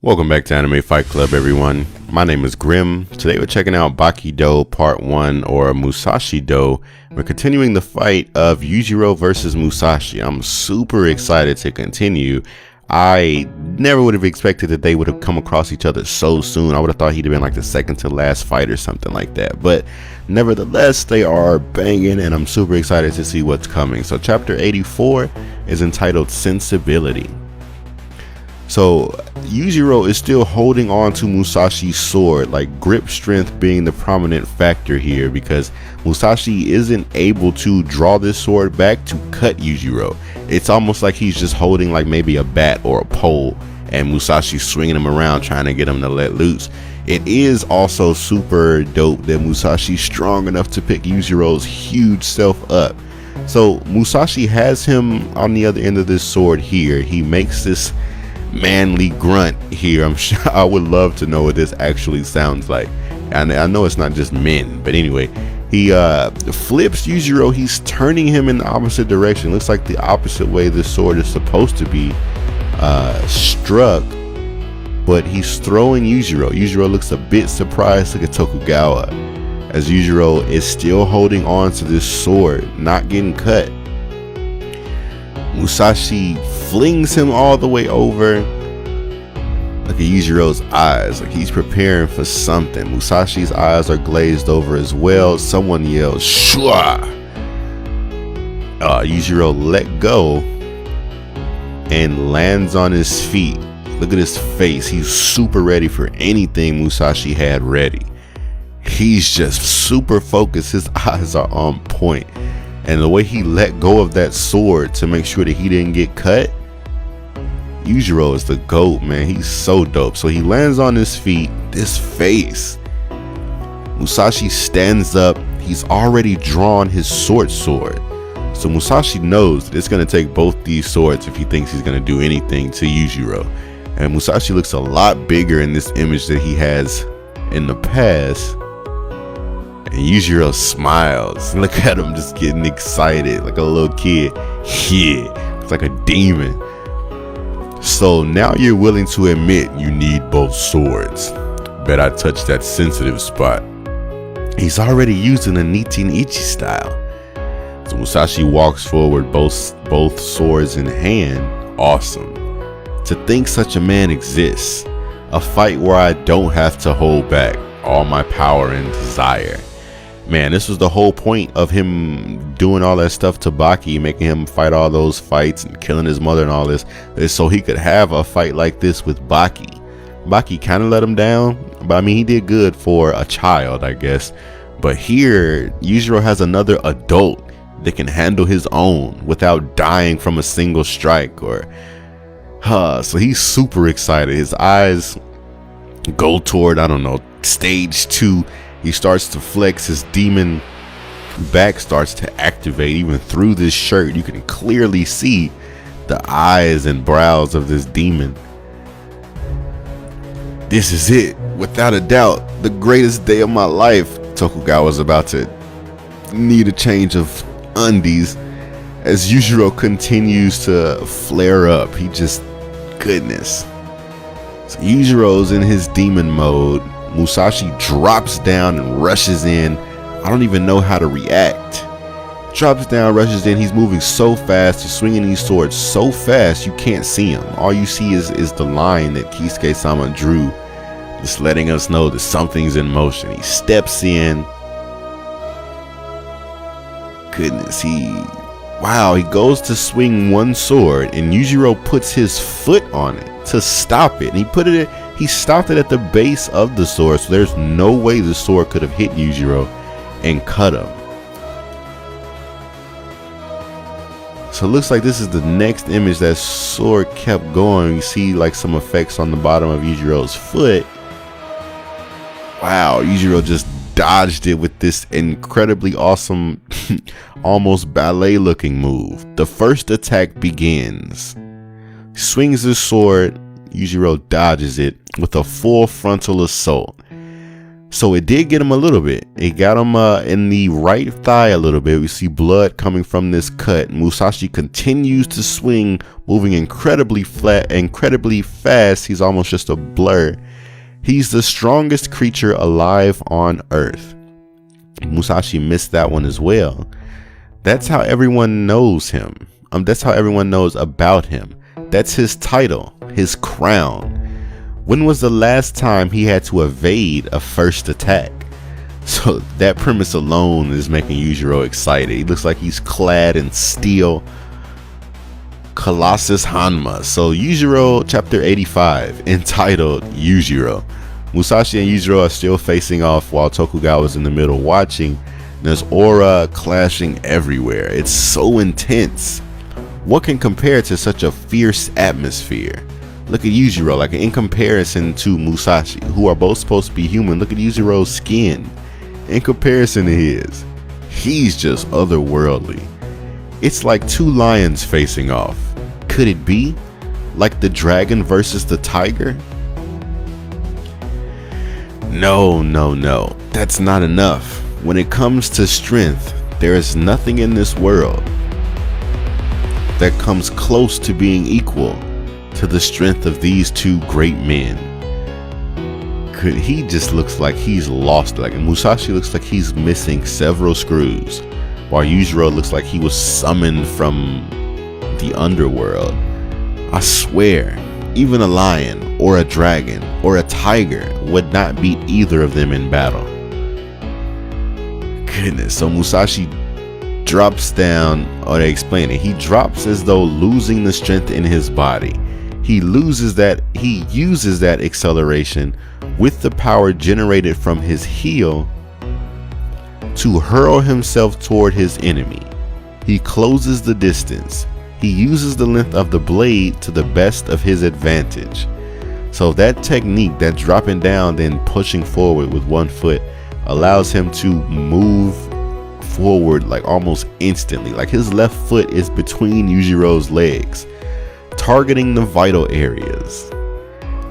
Welcome back to Anime Fight Club, everyone. My name is Grimm. Today we're checking out Baki Do Part 1, or Musashi Do. We're continuing the fight of Yujiro versus Musashi. I'm super excited to continue. I never would have expected that they would have come across each other so soon. I would have thought he'd have been like the second to last fight or something like that. But nevertheless, they are banging and I'm super excited to see what's coming. So chapter 84 is entitled Sensibility. So Yujiro is still holding on to Musashi's sword, like grip strength being the prominent factor here, because Musashi isn't able to draw this sword back to cut Yujiro. It's almost like he's just holding like maybe a bat or a pole and Musashi's swinging him around trying to get him to let loose. It is also super dope that Musashi's strong enough to pick Yujiro's huge self up. So Musashi has him on the other end of this sword here. He makes this manly grunt here. I'm sure I would love to know what this actually sounds like. And I know it's not just men, but anyway, he flips Yujiro. He's turning him in the opposite direction. Looks like the opposite way the sword is supposed to be struck, but he's throwing Yujiro. Yujiro looks a bit surprised. Look at Tokugawa as Yujiro is still holding on to this sword, not getting cut. Musashi flings him all the way over. Look at Yujiro's eyes, like he's preparing for something. Musashi's eyes are glazed over as well. Someone yells, "Shua!" Yujiro let go and lands on his feet. Look at his face. He's super ready for anything Musashi had ready. He's just super focused. His eyes are on point. And the way he let go of that sword to make sure that he didn't get cut, Yujiro is the GOAT, man. He's so dope. So he lands on his feet, this face. Musashi stands up. He's already drawn his sword. So Musashi knows that it's going to take both these swords if he thinks he's going to do anything to Yujiro. And Musashi looks a lot bigger in this image that he has in the past. And Yujiro smiles. Look at him just getting excited like a little kid. Yeah, it's like a demon. So now you're willing to admit you need both swords. Bet I touched that sensitive spot. He's already using the Nitin Ichi style. So Musashi walks forward, both swords in hand. Awesome. To think such a man exists. A fight where I don't have to hold back all my power and desire. Man, this was the whole point of him doing all that stuff to Baki, making him fight all those fights and killing his mother and all this, is so he could have a fight like this with Baki. Baki kind of let him down, but I mean, he did good for a child, I guess. But here, Yujiro has another adult that can handle his own without dying from a single strike. So he's super excited. His eyes go toward, I don't know, stage 2. He starts to flex. His demon back starts to activate. Even through this shirt, you can clearly see the eyes and brows of this demon. This is it, without a doubt, the greatest day of my life. Tokugawa's about to need a change of undies as Yujiro continues to flare up. Goodness. So Yujiro's in his demon mode. Musashi drops down and rushes in. I don't even know how to react. Drops down, rushes in. He's moving so fast. He's swinging these swords so fast you can't see him. All you see is the line that Kisuke-sama drew, just letting us know that something's in motion. He steps in. Goodness, wow, he goes to swing one sword and Yujiro puts his foot on it to stop it. And he stopped it at the base of the sword, so there's no way the sword could have hit Yujiro and cut him. So it looks like this is the next image. That sword kept going. You see like some effects on the bottom of Yujiro's foot. Wow, Yujiro just dodged it with this incredibly awesome, almost ballet looking move. The first attack begins. He swings his sword. Yujiro dodges it with a full frontal assault. So it did get him a little bit. It got him in the right thigh a little bit. We see blood coming from this cut. Musashi continues to swing, moving incredibly fast. He's almost just a blur. He's the strongest creature alive on Earth. Musashi missed that one as well. That's how everyone knows him. That's how everyone knows about him. That's his title, his crown. When was the last time he had to evade a first attack? So that premise alone is making Yujiro excited. He looks like he's clad in steel. Colossus Hanma. So Yujiro chapter 85, entitled Yujiro. Musashi and Yujiro are still facing off while Tokugawa is in the middle watching. There's aura clashing everywhere. It's so intense. What can compare to such a fierce atmosphere? Look at Yujiro, like in comparison to Musashi, who are both supposed to be human. Look at Yujiro's skin in comparison to his. He's just otherworldly. It's like two lions facing off. Could it be like the dragon versus the tiger? No. That's not enough. When it comes to strength, there is nothing in this world that comes close to being equal to the strength of these two great men. He just looks like he's lost. Like Musashi looks like he's missing several screws, while Yujiro looks like he was summoned from the underworld. I swear, even a lion or a dragon or a tiger would not beat either of them in battle. Goodness. So Musashi drops down, or they explain it, he drops as though losing the strength in his body. He uses that acceleration with the power generated from his heel to hurl himself toward his enemy. He closes the distance. He uses the length of the blade to the best of his advantage. So that technique, that dropping down then pushing forward with one foot, allows him to move forward like almost instantly. Like his left foot is between Yujiro's legs, targeting the vital areas.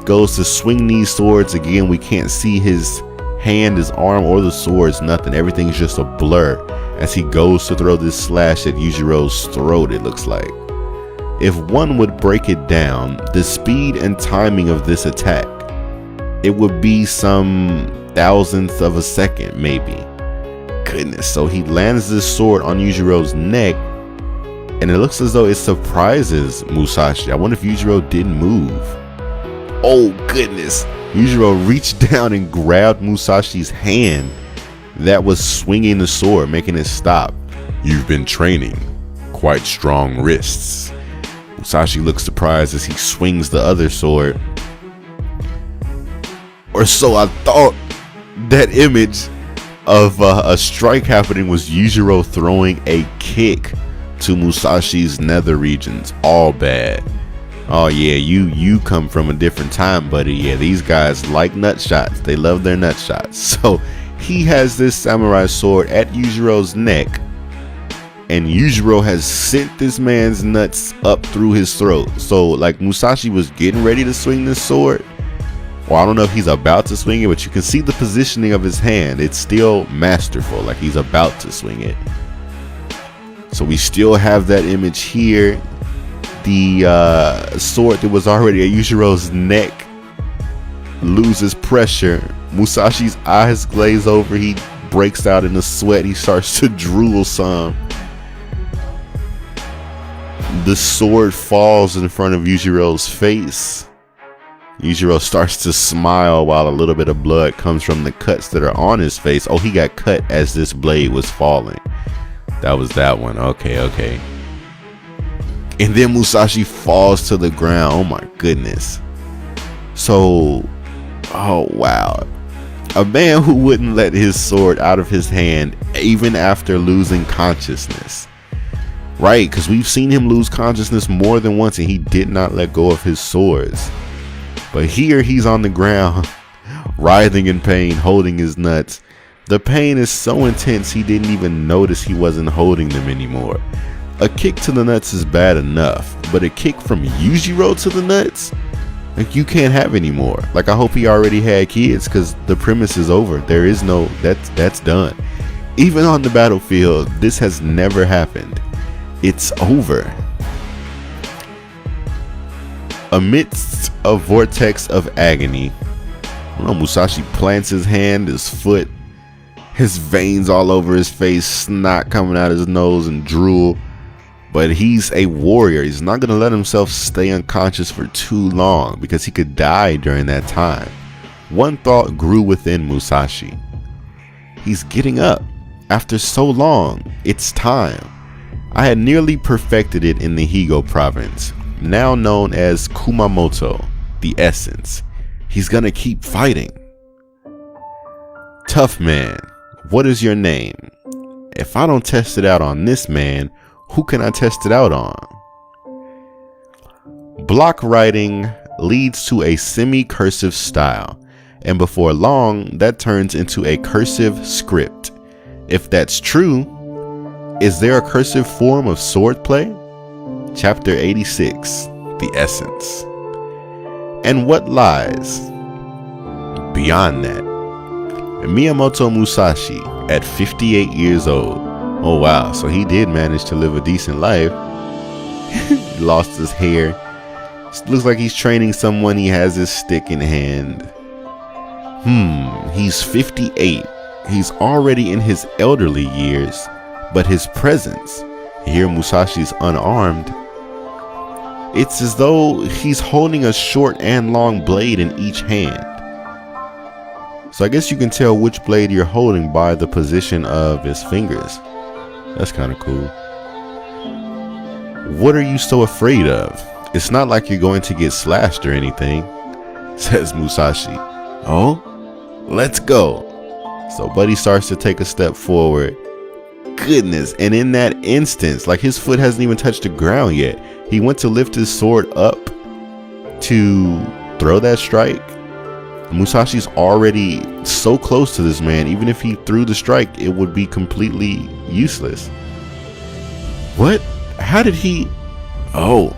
Goes to swing these swords again. We can't see his hand, his arm, or the swords, nothing. Everything's just a blur as he goes to throw this slash at Yujiro's throat, it looks like. If one would break it down, the speed and timing of this attack, it would be some thousandth of a second, maybe. Goodness. So he lands this sword on Yujiro's neck, and it looks as though it surprises Musashi. I wonder if Yujiro didn't move. Oh goodness. Yujiro reached down and grabbed Musashi's hand that was swinging the sword, making it stop. You've been training. Quite strong wrists. Musashi looks surprised as he swings the other sword. Or so I thought. That image of a strike happening was Yujiro throwing a kick to Musashi's nether regions. All bad. Oh yeah, you come from a different time, buddy. Yeah, these guys like nut shots. They love their nut shots. So he has this samurai sword at Yujiro's neck, and Yujiro has sent this man's nuts up through his throat. So like Musashi was getting ready to swing this sword. Well, I don't know if he's about to swing it, but you can see the positioning of his hand. It's still masterful, like he's about to swing it. So we still have that image here. The sword that was already at Yujiro's neck loses pressure. Musashi's eyes glaze over. He breaks out in a sweat. He starts to drool some. The sword falls in front of Yujiro's face. Yujiro starts to smile while a little bit of blood comes from the cuts that are on his face. Oh, he got cut as this blade was falling. That was that one. Okay. And then Musashi falls to the ground. Oh my goodness. So, oh wow. A man who wouldn't let his sword out of his hand even after losing consciousness. Right, because we've seen him lose consciousness more than once and he did not let go of his swords. But here he's on the ground, writhing in pain, holding his nuts. The pain is so intense he didn't even notice he wasn't holding them anymore. A kick to the nuts is bad enough, but a kick from Yujiro to the nuts? Like, you can't have any more. Like, I hope he already had kids, because the premise is over. There is no, that's done. Even on the battlefield, this has never happened. It's over. Amidst a vortex of agony, Musashi plants his hand, his foot, his veins all over his face, snot coming out his nose and drool. But he's a warrior. He's not going to let himself stay unconscious for too long, because he could die during that time. One thought grew within Musashi. He's getting up. After so long, it's time. I had nearly perfected it in the Higo province, now known as Kumamoto, the essence. He's going to keep fighting. Tough man, what is your name? If I don't test it out on this man, who can I test it out on? Block writing leads to a semi-cursive style, and before long, that turns into a cursive script. If that's true, is there a cursive form of swordplay? Chapter 86, The Essence. And what lies beyond that? Miyamoto Musashi, at 58 years old. Oh wow, so he did manage to live a decent life. Lost his hair. Looks like he's training someone. He has his stick in hand. He's 58. He's already in his elderly years, but his presence, here Musashi's unarmed, it's as though he's holding a short and long blade in each hand. So I guess you can tell which blade you're holding by the position of his fingers. That's kind of cool. What are you so afraid of? It's not like you're going to get slashed or anything, says Musashi. Oh, let's go. So Buddy starts to take a step forward. Goodness, and in that instance, like, his foot hasn't even touched the ground yet. He went to lift his sword up to throw that strike. Musashi's already so close to this man. Even if he threw the strike, it would be completely useless. What? How did he? Oh.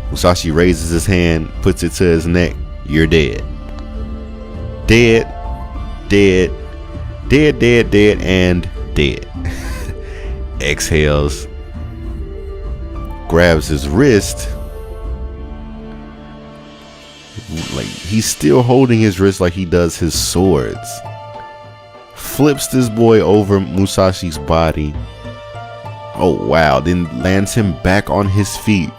Musashi raises his hand, puts it to his neck. You're dead. Dead. Dead. Dead, dead, dead, and dead. Exhales. Grabs his wrist. Like, he's still holding his wrist like he does his swords. Flips this boy over Musashi's body. Oh wow, then lands him back on his feet.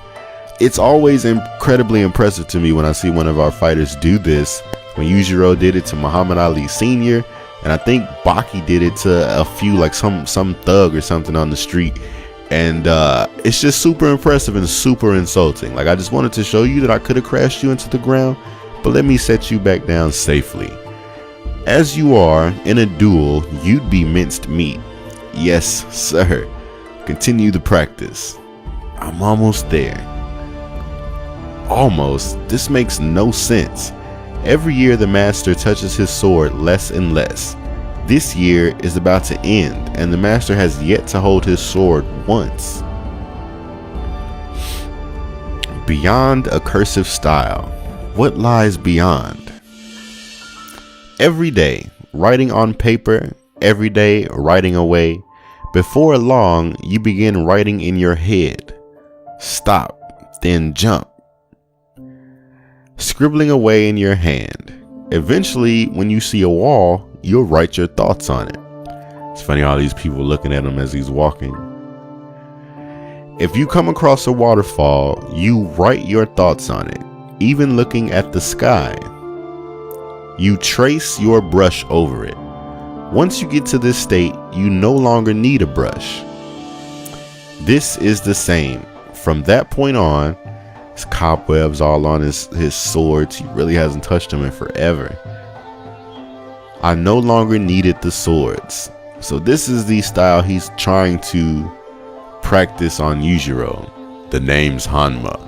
It's always incredibly impressive to me when I see one of our fighters do this. When Yujiro did it to Muhammad Ali Sr., and I think Baki did it to a few, like some thug or something on the street. And it's just super impressive and super insulting. Like, I just wanted to show you that I could have crashed you into the ground, but let me set you back down safely. As you are in a duel, you'd be minced meat. Yes, sir. Continue the practice. I'm almost there. Almost? This makes no sense. Every year the master touches his sword less and less. This year is about to end, and the master has yet to hold his sword once. Beyond a cursive style. What lies beyond? Every day, writing on paper, every day, writing away. Before long, you begin writing in your head. Stop, then jump. Scribbling away in your hand. Eventually, when you see a wall, you'll write your thoughts on it. It's funny, all these people looking at him as he's walking. If you come across a waterfall, you write your thoughts on it, even looking at the sky. You trace your brush over it. Once you get to this state, you no longer need a brush. This is the same. From that point on, his cobwebs all on his swords. He really hasn't touched them in forever. I no longer needed the swords. So this is the style he's trying to practice on Yujiro. The name's Hanma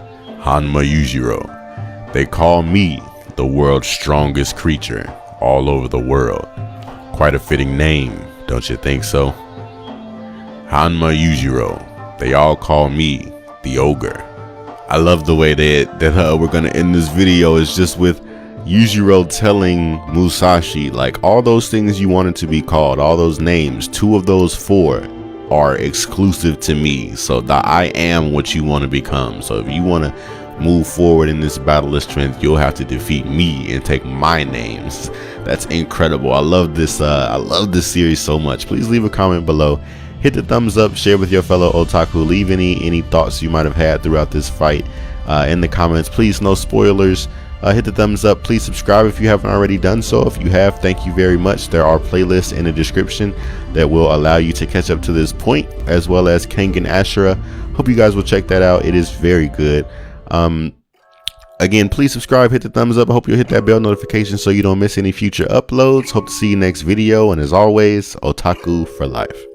Yujiro. They call me the world's strongest creature all over the world. Quite a fitting name, don't you think so? Hanma Yujiro. They all call me the ogre. I love the way that we're gonna end this video is just with Yujiro telling Musashi, like, all those things you wanted to be called, all those names, 2 of those 4 are exclusive to me. So that I am what you want to become. So if you want to move forward in this battle of strength, you'll have to defeat me and take my names. That's incredible. I love this series so much. Please leave a comment below, hit the thumbs up, share with your fellow otaku, leave any thoughts you might have had throughout this fight in the comments. Please, no spoilers. Hit the thumbs up. Please subscribe if you haven't already done so. If you have, thank you very much. There are playlists in the description that will allow you to catch up to this point, as well as Kengan Ashura. Hope you guys will check that out. It is very good. Again, please subscribe, hit the thumbs up. I hope you'll hit that bell notification so you don't miss any future uploads. Hope to see you next video. And as always, otaku for life.